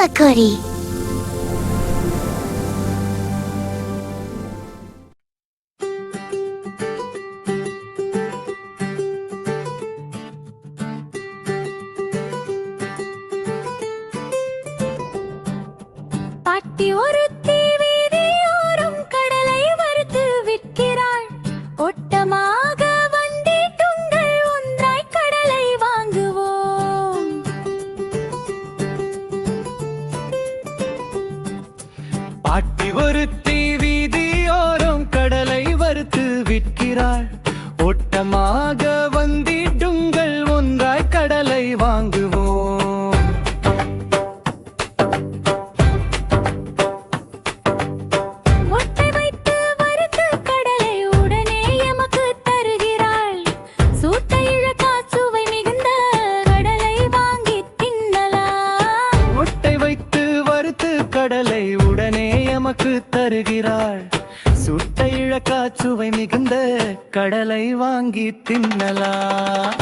பக்கோரி. பாட்டி ஒருத்தி வீதியோரம் கடலை வறுத்து விற்கிறாள். ஒட்டமாக வந்திட்டுங்கள் ஒன்றாய் கடலை வாங்குவோம். பாட்டி ஒருத்தி வீதியோரம் கடலை வறுத்து விற்கிறாள். ஓட்டமாக வந்திடுங்கள் ஒன்றாய் கடலை வாங்குவோம். ஒட்டை வைத்து வறுத்து கடலை உடனே எமக்கு தருகிறாள். சூட்டை இழக்கா சுவை மிகுந்த கடலை வாங்கி தின்னலாம். ஒட்டை வைத்து வறுத்து கடலை உடனே எமக்கு தருகிறாள். சுட்ட இழக்கா சுவை மிகுந்த கடலை வாங்கி தின்னலாம்.